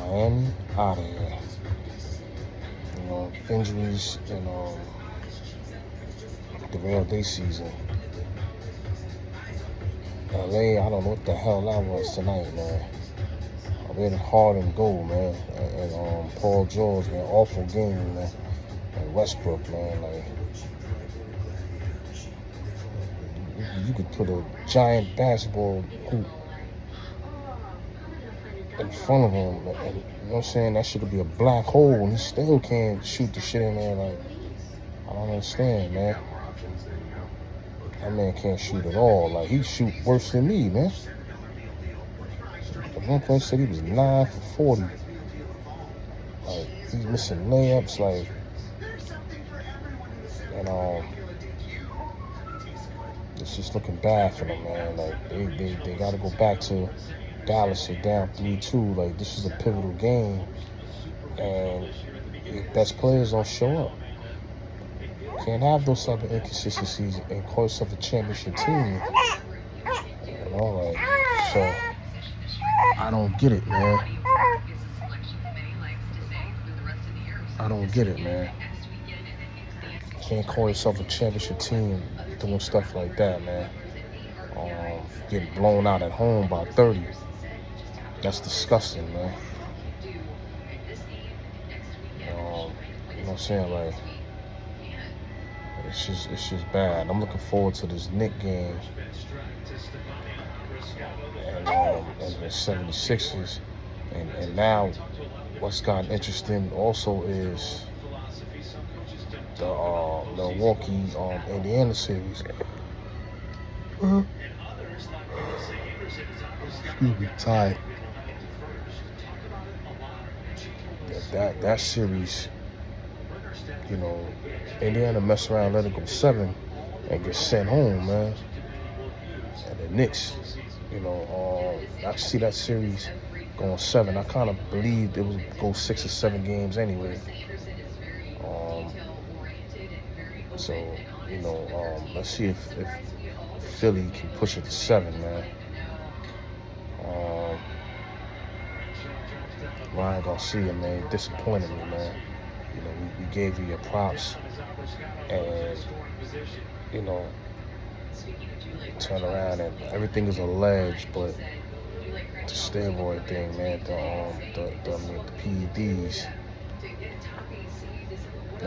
Miami, out of here. You know, injuries and derailed their season. LA, I don't know what the hell that was tonight, man. Where did Harden go, man? And Paul George, man, awful game, man. And Westbrook, man, like you could put a giant basketball hoop in front of him, and you know what I'm saying? That shit could be a black hole, and he still can't shoot the shit in there. Like, I don't understand, man. That man can't shoot at all. Like, he shoot worse than me, man. At one point, said he was 9 for 40. Like, he's missing layups, like, and it's just looking bad for them, man. Like, they got to go back to Dallas. They're down 3-2. Like, this is a pivotal game, and your best players don't show up. Can't have those type of inconsistencies and call yourself a championship team. You know, like, so I don't get it, man. I don't get it, man. Can't call yourself a championship team doing stuff like that, man. Getting blown out at home by 30. That's disgusting, man. You know what I'm saying? Like, it's just bad. I'm looking forward to this Knicks game and the 76ers. And now what's gotten interesting also is the Milwaukee Indiana series. Excuse me, tired. That series, you know, Indiana mess around, let it go 7 and get sent home, man. And the Knicks, you know, I see that series going 7. I kind of believed it would go 6 or 7 games anyway. So, you know, let's see if Philly can push it to 7, man. Ryan Garcia, man, disappointed me, man. You know, we gave you your props, and you know, turn around and everything is alleged, but the steroid thing, man, the PEDs, you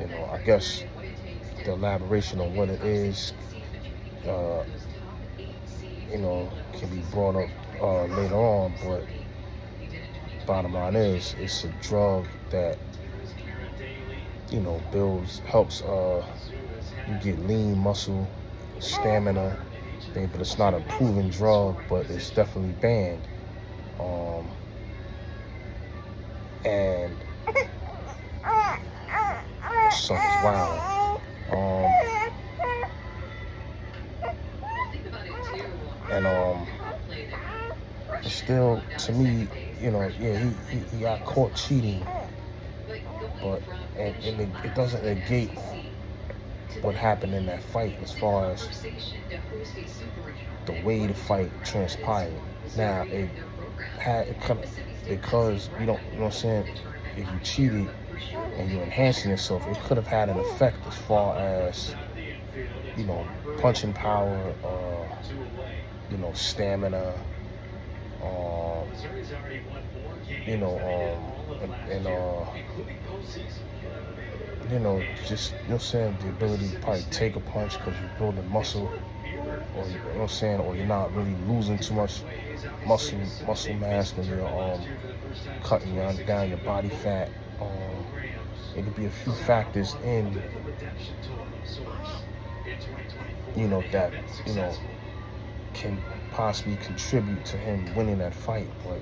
know, I guess the elaboration on what it is, you know, can be brought up later on, but bottom line is, it's a drug that, you know, helps you get lean muscle, stamina, but it's not a proven drug, but it's definitely banned. And sucker's wild. And still, to me, you know, yeah, he got caught cheating, but and it doesn't negate what happened in that fight as far as the way the fight transpired. Now, it kind of, because we don't, you know what I'm saying, if you cheated and you're enhancing yourself, it could have had an effect as far as, you know, punching power, you know, stamina, you know, and you know, just, you know what I'm saying, the ability to probably take a punch because you're building muscle, or you know what I'm saying, or you're not really losing too much muscle mass when you're cutting down your body fat. It could be a few factors in, you know, that, you know, can possibly contribute to him winning that fight, but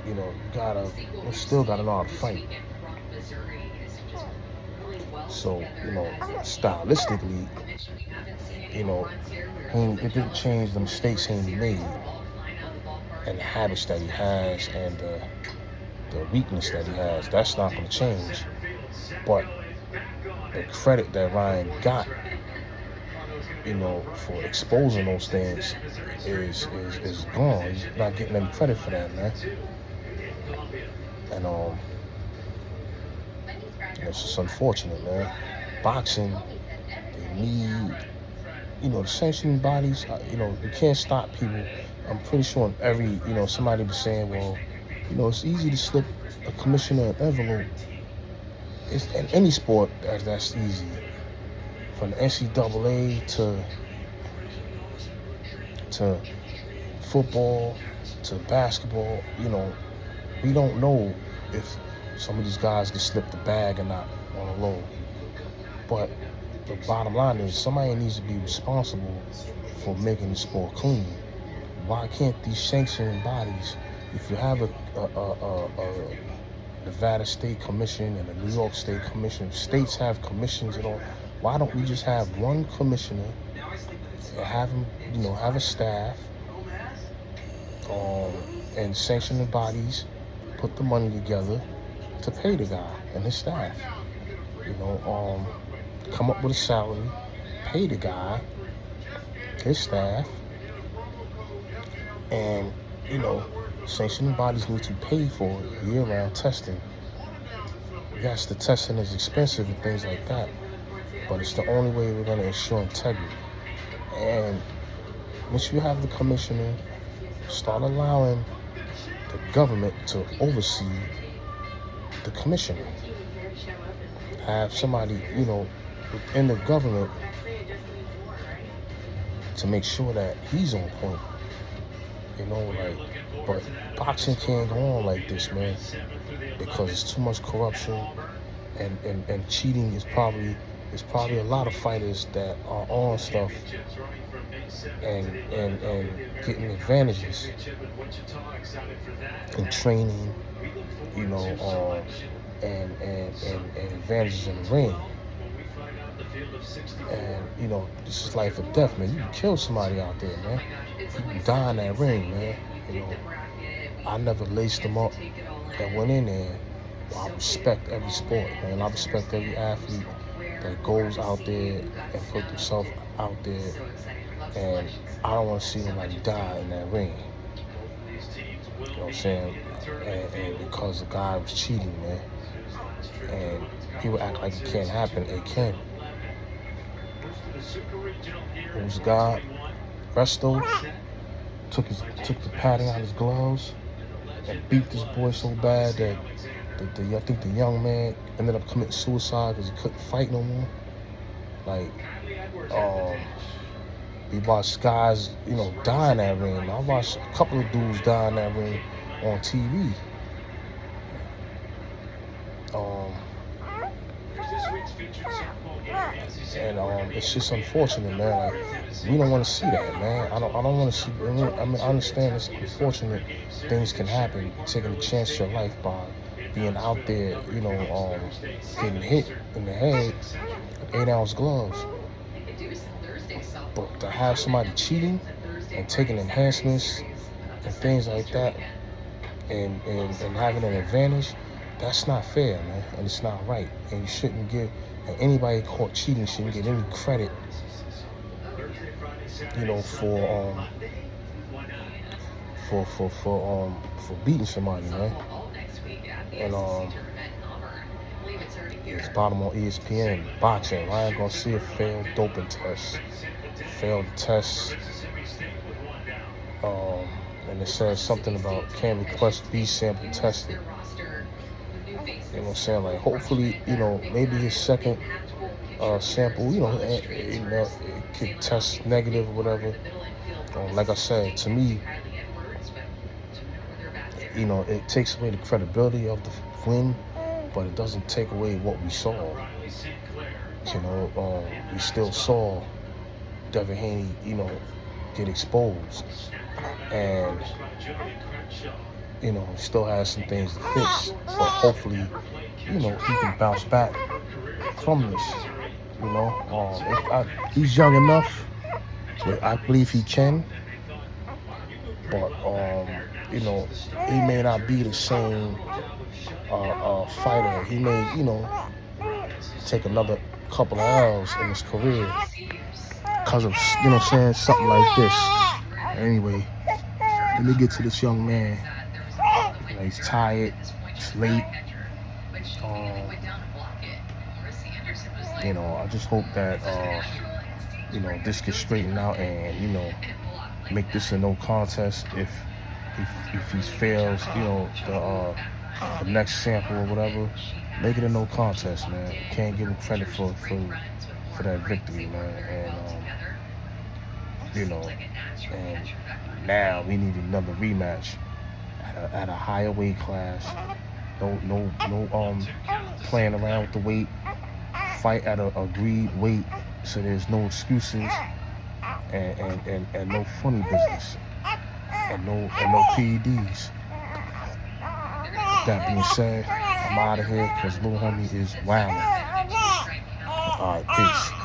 you know, you still gotta know how to fight. So, you know, stylistically, you know, it didn't change the mistakes he made and the habits that he has and the weakness that he has. That's not going to change. But the credit that Ryan got for exposing those things is gone. He's not getting any credit for that, man. And it's just unfortunate, man. Boxing, they need, the sanctioning bodies. You can't stop people. I'm pretty sure in every, somebody be saying, well, it's easy to slip a commissioner an envelope. It's in any sport that's easy. From the NCAA to football to basketball, we don't know if some of these guys can slip the bag or not on a low. But the bottom line is somebody needs to be responsible for making the sport clean. Why can't these sanctioning bodies, if you have a Nevada State Commission and a New York State Commission, states have commissions and all, why don't we just have one commissioner and have him, have a staff, and sanctioning bodies put the money together to pay the guy and his staff. Come up with a salary, pay the guy, his staff, and, sanctioning bodies need to pay for year-round testing. Yes, the testing is expensive and things like that, but it's the only way we're going to ensure integrity. And once you have the commissioner, start allowing the government to oversee the commissioner. Have somebody, within the government to make sure that he's on point. But boxing can't go on like this, man, because it's too much corruption and cheating is probably a lot of fighters that are on stuff and getting advantages in training, and advantages in the ring. And this is life or death, man. You can kill somebody out there, man. You can die in that ring, man. I never laced them up that went in there. I respect every sport, man. I respect every athlete that goes out there and put themselves out there. And I don't want to see nobody die in that ring. You know what I'm saying? And because the guy was cheating, man. And people act like it can't happen. It can. It was God. Resto took the padding out of his gloves and beat this boy so bad that I think the young man ended up committing suicide because he couldn't fight no more. We watched guys, die in that ring. I watched a couple of dudes die in that ring on TV. And it's just unfortunate, man. We don't want to see that, man. I don't want to see. I understand it's unfortunate. Things can happen. You're taking a chance of your life by being out there, getting hit in the head with 8-ounce gloves. But to have somebody cheating and taking enhancements and things like that, and having an advantage, that's not fair, man, and it's not right. And you shouldn't give. And anybody caught cheating shouldn't get any credit, for beating somebody, man. And it's bottom on ESPN, boxing. Ryan Garcia failed doping tests. Failed tests. And it says something about can request B sample tested. You know what I'm saying? Like, hopefully, maybe his second sample, it could test negative or whatever. Like I said, to me, it takes away the credibility of the win, but it doesn't take away what we saw. We still saw Devin Haney, get exposed. And still has some things to fix, but hopefully, he can bounce back from this. He's young enough, but I believe he can. But he may not be the same fighter. He may, take another couple of L's in his career, because of, you know what I'm saying, something like this. Anyway, let me get to this young man. You know, he's tired, it's late. You know, I just hope that you know, this gets straightened out and, you know, make this a no contest. If he fails, you know, the next sample or whatever, make it a no contest, man. Can't give him credit for that victory, man. And you know, and now we need another rematch at a higher weight class. No playing around with the weight. Fight at a agreed weight, so there's no excuses and no funny business and no PEDs. That being said, I'm out of here because little homie is wilding. All right, peace.